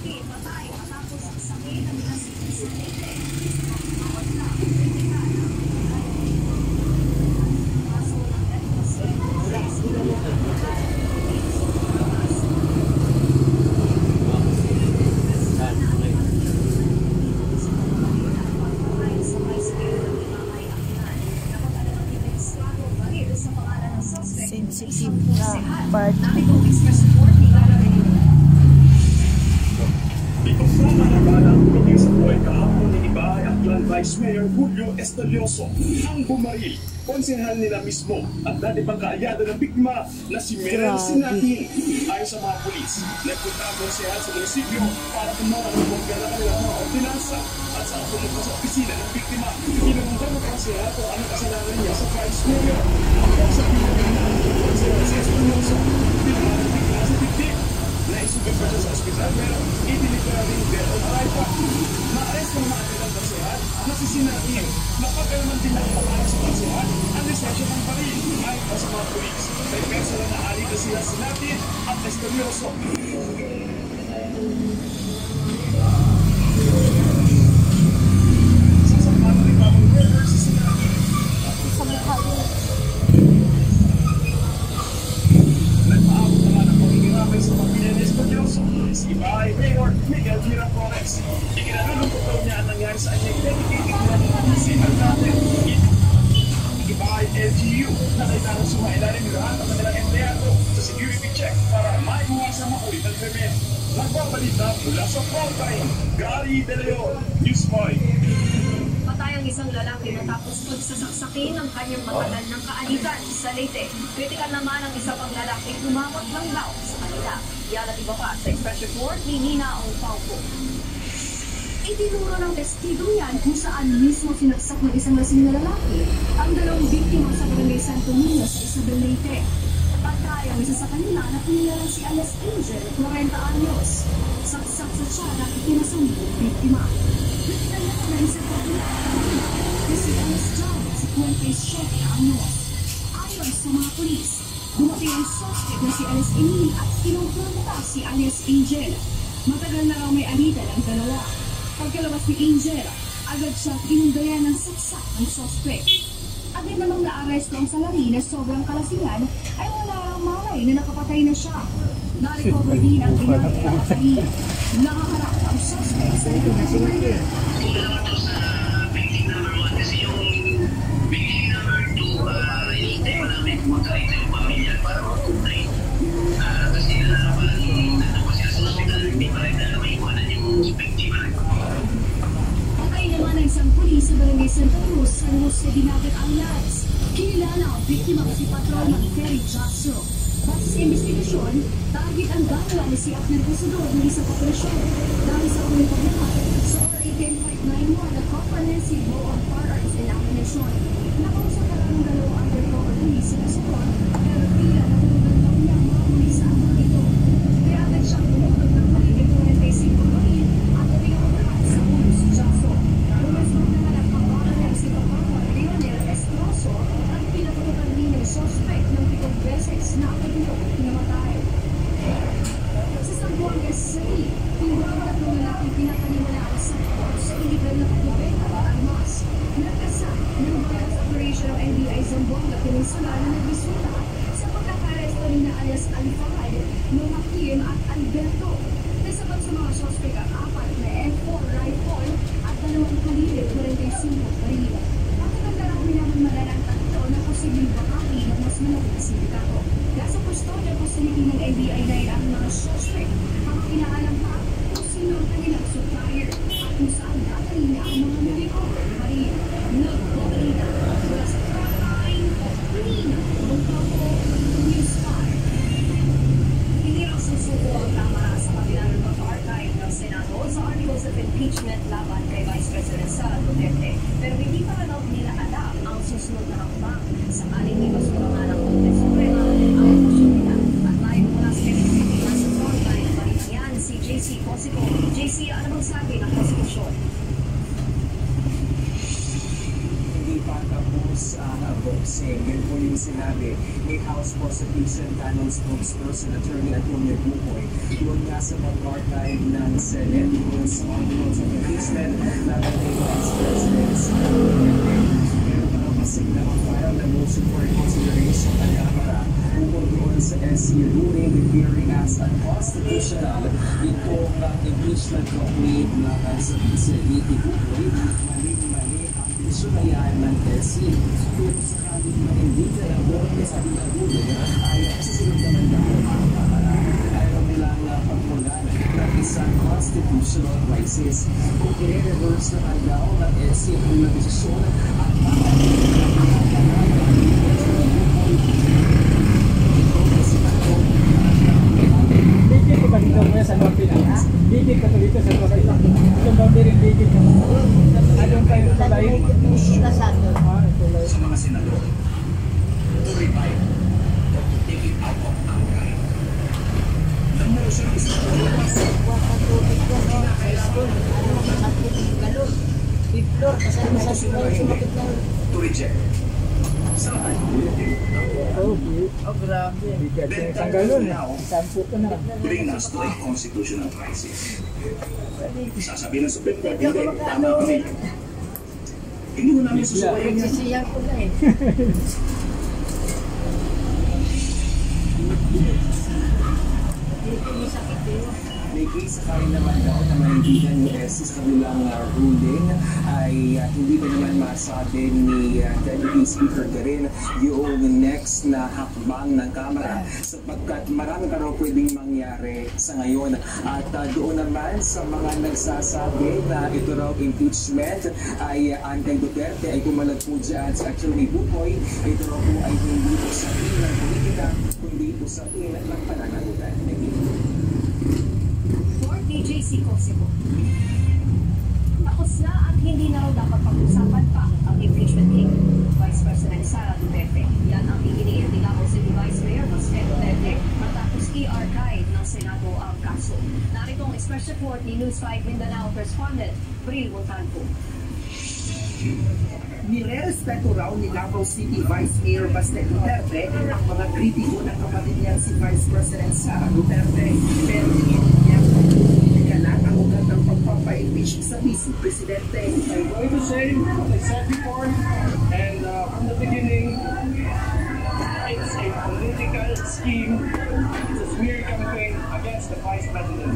lalaki patay matapos saksakin ng lasing sa Leyte. Sensitive na part. Ikasama na balang paging sa buhay kahapon ni iba ay Aklan Vice Mayor Julio Estalioso ang bumaril. Konsehal nila mismo at dati pang kaalyado ng biktima na si Meryl Sinatin. Ayon sa mga pulis, nagpunta ang konsehal sa munisipyo para kumuha ng pagkala kanilang mga ordinansa at sa pumunta sa opisina ng biktima. Pinunta ng konsehal kung anong kasalanan niya sa Vice Mayor. Ang sa pinagana ng konsehal si Estalioso, pinunta ng biktima sa dibdib. Naisugat pa siya sa ospital pero idiniklara rin dead on arrival. Na-arrest ng mga kanilang konsehal na si Sinatin. Napagalaman din ng pangalan sa konsehal ang lisensya ng baril ayon pa sa mga pulis. May personal na alita sila Sinatin at Estalioso. Sasampahan ng ibang murder si Sinatin. Sa mukha yun. Nagpaabot naman ang pagkikirapay sa pamilya ni Estalioso. Si Ibahay Mayor Miguel Miraflores. Ikinalulungkot daw niya ang nangyari sa kanyang dedicated na si Alcate. Ibahay LGU na kailangan sumailalim lahat ang kanilang empleyado sa security check para maiwasan makulit ang krimen. Nagbabalita mula sa frontline, Gary De Leon, News 5. Patay ang isang lalaki matapos pagsasaksakin ng kanyang matagal ng kaalitan sa Leyte. Kritikal naman ang isa pang lalaki umabot ng law sa kanila. Yan at iba pa sa Express Report ni Nina Ongpaupo. Itinuro ng testigo yan kung saan mismo sinaksak ng isang lasing na lalaki ang dalawang biktima sa Barangay Santo Niño sa Isabel, Leyte. Patay ang isa sa kanila na kinilalang si Alice Angel, 40 anyos. Saksak sa tiyan at ikinasambong biktima. Kritikal naman ang isa pa na si Alice John, 57 anyos. Ayon sa mga pulis, dumating ang suspect na si Alice Emil at kinumpronta si Alice Angel. Matagal na raw may alitan ang dalawa. Pagkalabas ni Angel, agad siya inundayan ng saksak ng suspect. Agad namang naaresto ang salari na sobrang kalasingan ay wala ang malay na nakapatay na siya. Na-recover din ang pinapatay. Nakaharap ang suspect sa likod ng salari. Patay naman ang isang pulis sa Barangay Santa Cruz, San Jose Dinagat Islands. Kinilala ang biktima si Patrolman Ferry Jasso. Base sa investigasyon, target ang gagawa ni si Abner Cosador ng isang operasyon. Dahil sa unang problema, sa RA 10591 na comprehensive law on firearms and ammunition. Nakausap ka lang ng dalawang undercover police sa Cosador, pero pila na tulungan daw niya ang mga pulis sa amang ito. Kaya agad siyang umutog ng paligid 45 baril at pinakabahan sa ulo si Jasso. Lumasok naman ang kabahan si Patrolman Leonel Estroso at pinapatutan din ng suspect ng 7 beses na pagulong pinamatay. Sa Sambuanga City, tingwalat ng lalaking pinapaniwalaan sa course sa illegal na pagbibenta ng armas. Nagkasa ng violence operation ng NBI Zamboanga Peninsula na nagresulta sa pagkakaresto ni na alias Alfahad, Nomakim at Alberto. Nasabat sa mga suspect ang 4 na M4 rifle at 2 kalibre 45 baril. Matagal na raw minamamalan ang tatlo na posibleng bahagi ng mas malaking sindikato. Nasa custodia facility ng NBI dahil ang mga suspect ang inaalam pa kung sino ang kanilang supplier at kung saan dadali niya ang mga na-recover na baril. Nagbabalita mula sa frontline, Nina Ongpaupo, News 5. Hindi raw susuko ang Kamara sa kabila ng pag-archive ng Senado sa articles of impeachment laban kay Vice President Sara Duterte. Pero hindi pa raw nila alam ang susunod na hakbang. Sakaling ipasulungan ng Korte Suprema ang motion nila. At live mula sa City nasa frontline pa rin yan si JC Cosico. JC, ano bang sabi ng konstitusyon? Hindi pa tapos House boxing. Yun po yung sinabi ni House Prosecution Panel spokesperson Attorney Antonio Bukoy. Doon nga sa pag-archive ng Senate doon sa articles of impeachment na kay Vice President Sara Duterte. Meron pa daw kasing nakafile na motion for consideration ng Kamara ukol doon sa SC ruling appearing as unconstitutional. Ito ang impeachment complaint na sa Vice Bukoy. Mali ang desyonayan ng SC. Kung sakaling manindigan ang bote sa ruling ay susunod naman daw ang Kamara. Ayaw nilang pagmulan ng isang constitutional crisis. Kung i-reverse naman daw ng SC ang unang desisyon at Bigit ko ba dito muna sa North Philippines? Bigit ko dito sa North Philippines. Itong boundary bigit ko. Anong kayo ito layo? Sa mga senador to revive or to take it out of archive. The motion is to to reject. Saan? Oh, grabe. Bigat yung isang galon. Sampu ko na. Bring us to a constitutional crisis. Sasabihin ng Supreme Court, hindi, tama kami. Hindi mo namin susuwayan yan. Sisiyan ko na eh. may case sakali naman daw na manindigan ni SC sa kabilang ruling ay hindi pa naman masabi ni Deputy Speaker Garin yung next na hakbang ng Kamara sapagkat marami pa raw pwedeng mangyari sa ngayon. At doon naman sa mga nagsasabi na ito raw impeachment ay anti-Duterte ay kumalag po dyan sa Attorney Bukoy. Ito raw po ay hindi usapin ng politika kundi usapin ng pananagutan. DJC Cosimo. Tapos na at hindi na raw dapat pag-usapan pa ang impeachment case. Vice President Sara Duterte. Yan ang hihiniin din ako si Vice Mayor Jose Duterte matapos i-archive ng Senado ang kaso. Narito ang express report ni News 5 Mindanao correspondent Bril Montalvo. Nire-respeto raw ni Davao City Vice Mayor Baste Duterte ang mga kritiko ng kapatid niya si Vice President Sara Duterte. Pero tingin niya ang ugat ng pagpapa-impeach sa Vice Presidente. I'm going to say what I said before, and from the beginning, it's a political scheme. It's a smear campaign against the Vice President.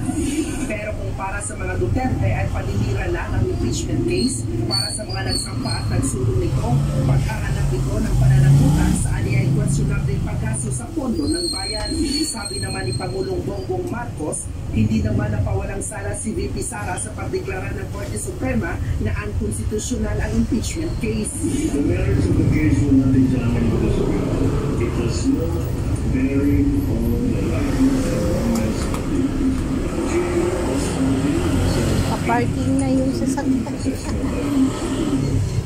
Pero kung para sa mga Duterte ay paninira lang ang impeachment case, para sa mga nagsampa at nagsulong nito, paghahanap ito ng pananagutan sa aniyay kwestiyonar din pagkaso sa pondo ng bayan. Sabi naman ni Pangulong Bongbong Marcos, hindi naman napawalang sala si VP Sara sa pagdeklara ng Korte Suprema na unconstitutional ang impeachment case. The merits of the case were not examined by the Supreme Court. It has no bearing on the likeness and romance of the Kaparking na yung sasakyan.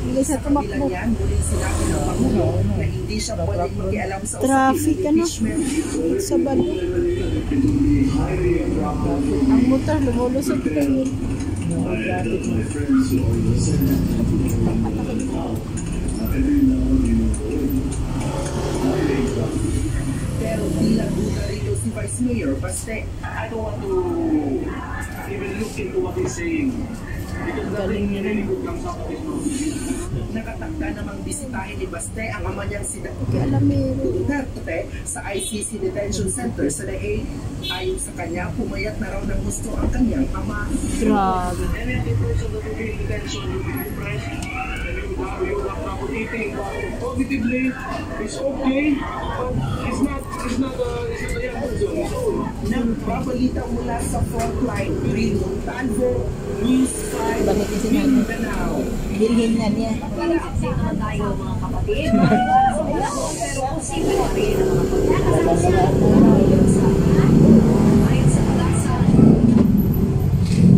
Hindi sa tumakbo. Yan, muling sinabi ng Pangulo na hindi siya pwedeng makialam sa Traffic usapin ng ano? impeachment. Sa balo. Ang motor lumulusot kayo. Pero bilang duda rito si Vice Mayor Baste. I don't want to even look into what he's saying. Because nothing really good comes out of his mouth. Nakatakda namang bisitahin ni Baste ang ama niyang si Alamero. Duterte sa ICC Detention Center sa Dahig. Ayon sa kanya, pumayat na raw ng gusto ang kanyang ama. Grabe. Any other person that will be in detention will be depressed. And you have trouble eating. Positively, it's okay, but it's not a young person. It's old. Nagbabalita mula sa frontline, Bril Montalvo, News 5, Mindanao. Bilhin na niya. Update naman tayo mga kapatid. Pero posible pa rin ang mga pagkakasal. Ayon sa pag-asa,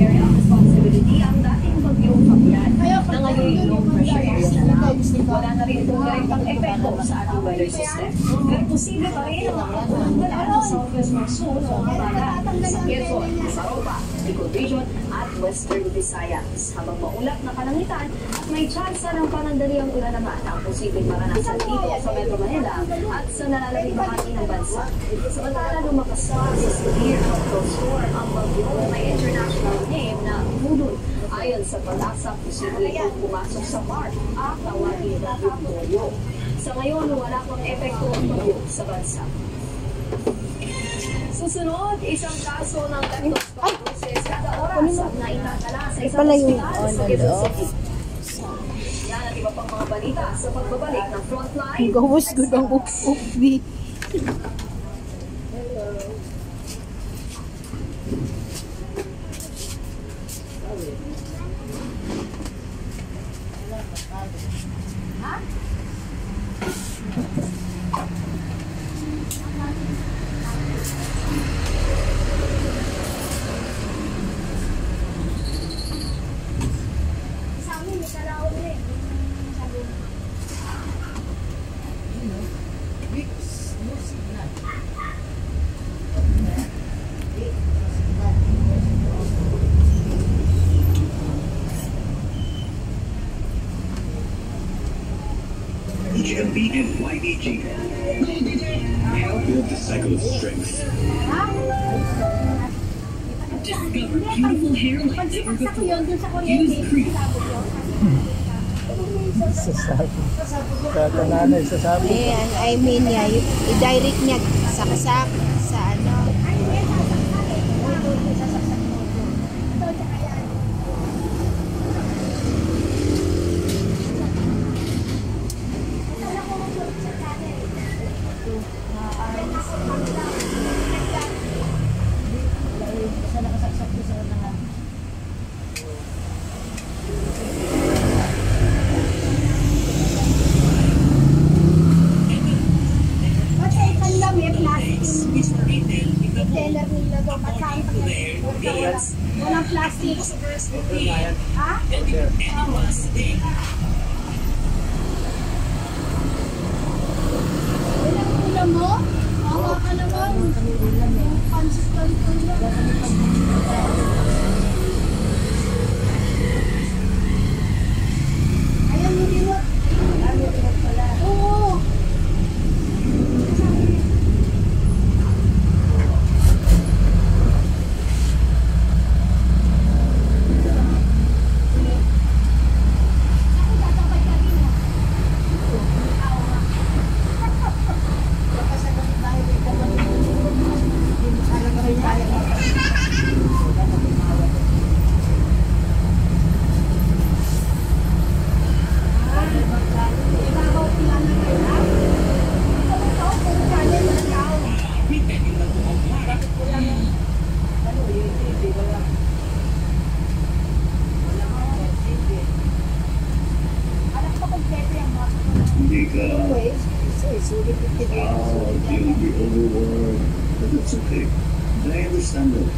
area of responsibility ang dating bagyong Fabian na ngayon low pressure area na lang. Wala na rin itong direktang epekto sa ating weather system. Pero posible pa rin ang mga pagkakasal sa southwest monsoon o mga baga sa Quezon, sa Europa, Bicol Region at Western Visayas. Habang maulap na kalangitan at may tsansa ng panandaliang ulan naman ang posibleng maranasan dito sa Metro Manila at sa nalalamig bahagi ng bansa. Samantala, lumakas pa sa severe tropical storm ang bagyo na may international name na Mudun. Ayon sa pag-asa, posible itong pumasok sa Mark at tawagin na Victorio. Sa ngayon, wala pang epekto ang bagyo sa bansa. Susunod, isang kaso ng leptospirosis kada oras ang naitatala sa isang ospital sa Quezon City. Yan at iba pang mga balita sa pagbabalik ng Frontline. Gawas ko ng ukbi. HMB and YBG. Build the cycle of strength. Discover beautiful hair like never before. Use cream. Katananay, sasabi. I mean, i-direct niya sa kasak, sa ano. Walang plastic. Ha? Walang ulam mo? Awa ka naman. Pansit ka rin ayaw mo rinot. Oo. Hindi ka you'll be overworked. But that's okay. I understand that.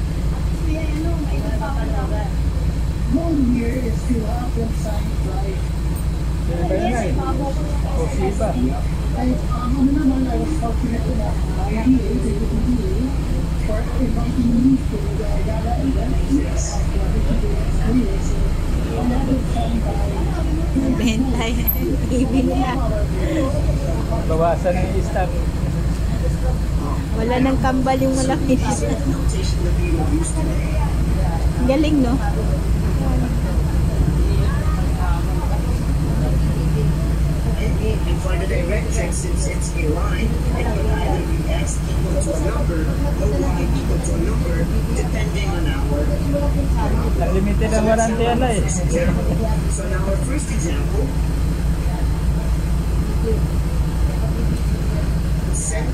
One year is to have them sign right. And naman, I was fortunate enough I am able to do for inviting me to the gala event. Yes. Benta yan. Ibig na. Bawasan ng staff. Wala nang kambal yung malaki. Galing, no? And for the direct check, since it's a line, it will either be X equal to a number or Y equal to a number, depending on our Limited ang warranty yan eh. So now our first example, set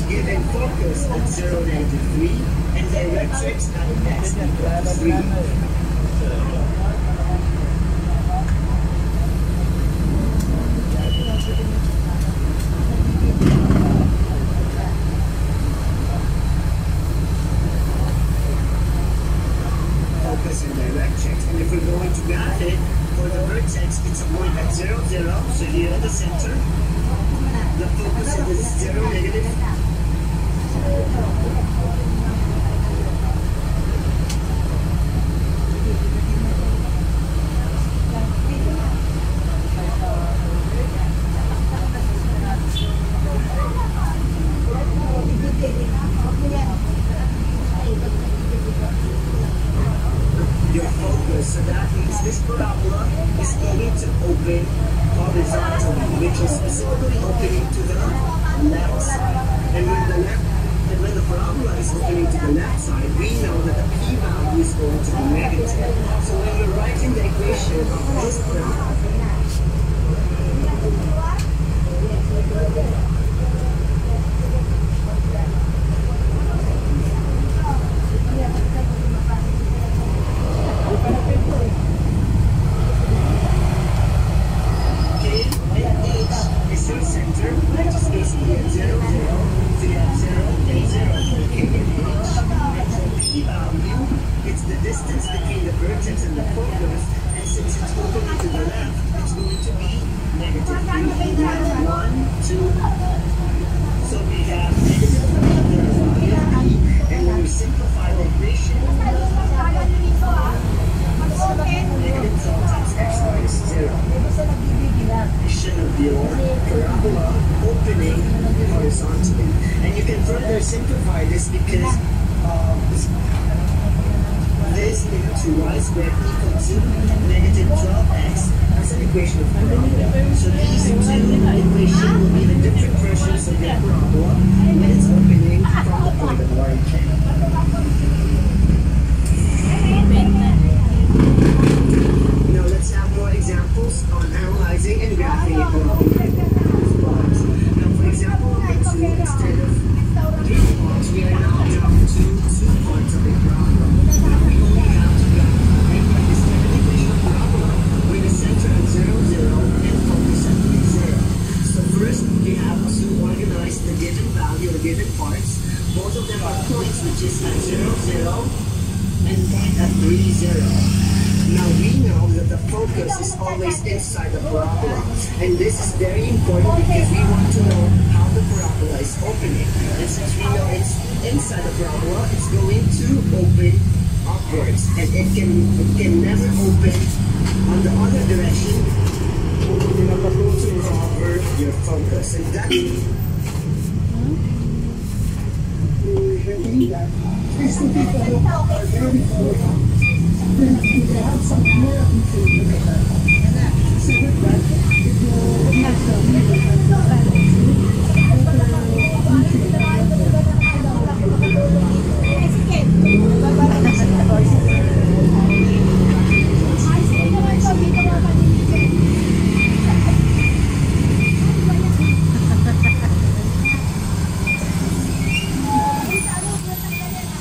given focus at 0, -3 and directrix at X equal to 3. Focus and directrix, and if we're going to graph it, for the vertex, it's a point at 0, 0, so here at the center, the focus is 0, -. So that means this parabola is going to open horizontally, which is specifically opening to the left side. And when the parabola is opening to the left side, we know that the p-value is going to be negative. So when we're writing the equation of this parabola, and you can further simplify this because this into y squared equal to negative 12x as an equation of parabola. So these two equations will be the different versions of the parabola when it's opening from the point of origin. Now let's have more examples on analyzing and graphing a parabola. Now for example, instead of 3 points, we are now down to 2 points of a parabola. We only have to graph this equation of parabola with the center at 0, 0 and focus at 3, 0. So first, we have to organize the given value or given parts. Both of them are points which is at 0, 0 and point at 3, 0. Now we know that the focus is always inside the parabola, and this is very important because we want to know how the parabola is opening. And since we know it's inside the parabola, it's going to open upwards, and it can never open on the other direction to cover your focus. And that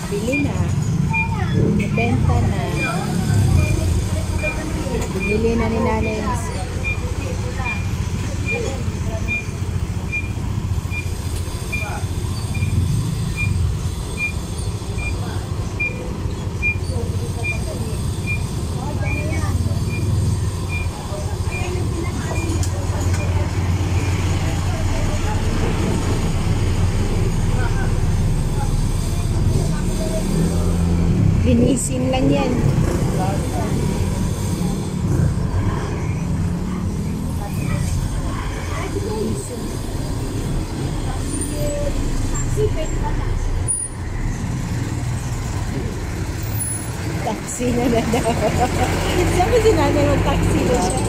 Bili na. Benta na. Bili na ni Nanay. Linisin lang yan. Taxi na na daw. Sabi si Nanay mag-taxi na siya.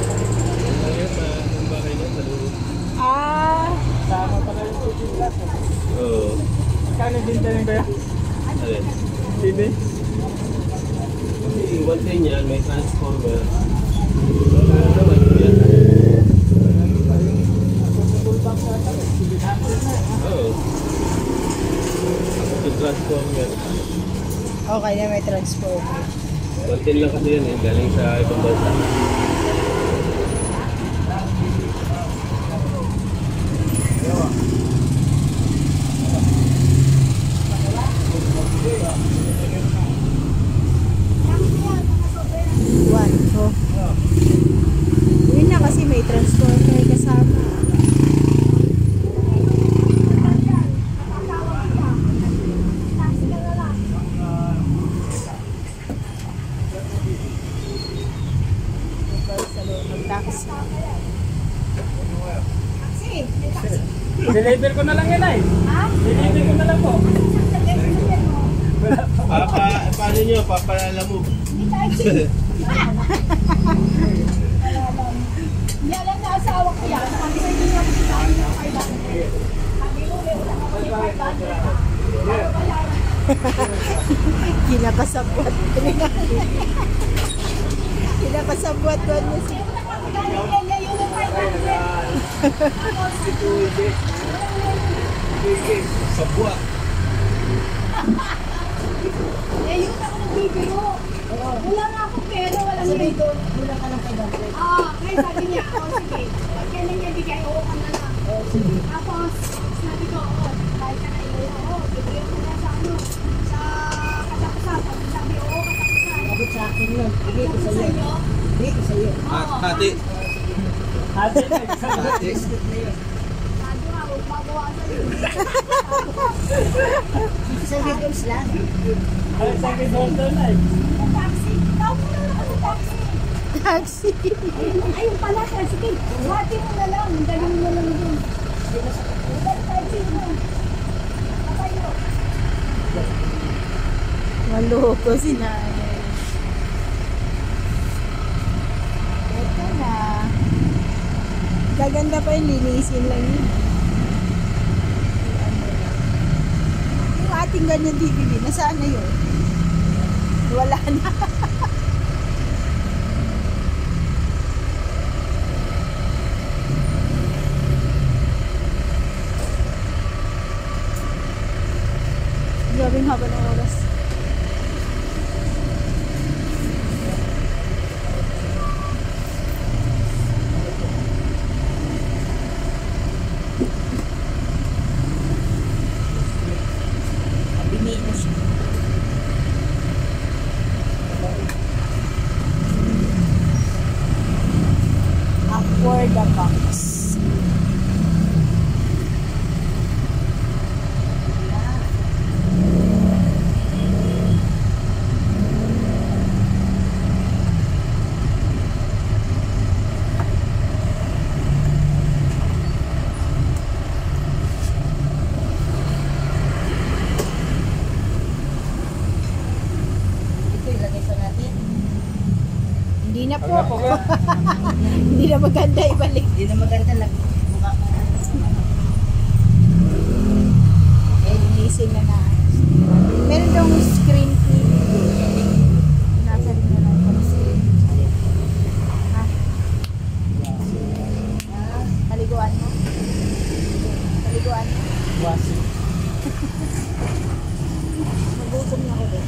Ah! Sama pala yung cooking class. Oo. Kano din tayo ba yan? Alin? TV? Yung one thing yan, may transformer. Ano naman yan? Oo. Yung transformer. Okay na, may transformer. One thing lang kasi yan eh, galing sa ibang bansa. Yun na kasi may transformer kasama. Sa loob ng taxi. Deliver ko na lang yan ay. Deliver ko na lang po. Paano nyo? Papalala mo. Hindi alam na asawa ko yan. Sabi ko hindi nga kasi sabi ko 500. Sabi ko may utang ako yung 500. Kinakasabwat. Kinakasabwat doon niya si... Sabwa. Eh, yun ako nagbibiro. Wala nga akong pera, walang rito. Wala ka ng 500. Ngayon sabi niya, sige, pag kailan niya bigay, oo ka na lang. Tapos, sabi ko, kahit ka na iyo, bigyan ko na sa ano, sa katapusan. Sabi, oo, katapusan. Abot sa akin yun. Hindi ko Sa sa'yo. iyo? Hindi ko sa'yo. Hati. Ate, Hati. Sabi nga, huwag magawa sa'yo. Isang videos lang. ay sa akin doon ay. Yung taxi. Tawag mo na lang ako sa taxi. Taxi. Ayun pala, sige. Hati mo na lang. Dali mo na lang dun. Dali taxi mo. Patayo. Maloko si nanay. Ito na. Gaganda pa yung linisin lang yun. Yung ating ganyan DVD, nasaan na yun? Wala na. Grabing haba ng oras. Binito siya. Up for the box. Ito ilagay pa natin. Hindi na po. Wala po ka. Hindi na maganda ibalik. Hindi na maganda lang. Mukha. Eh, linisin na na. Meron daw screen TV. Nasa rin na lang yung screen. Ha? Paliguan mo? Paliguan mo? Wasi. Magutom na ako din.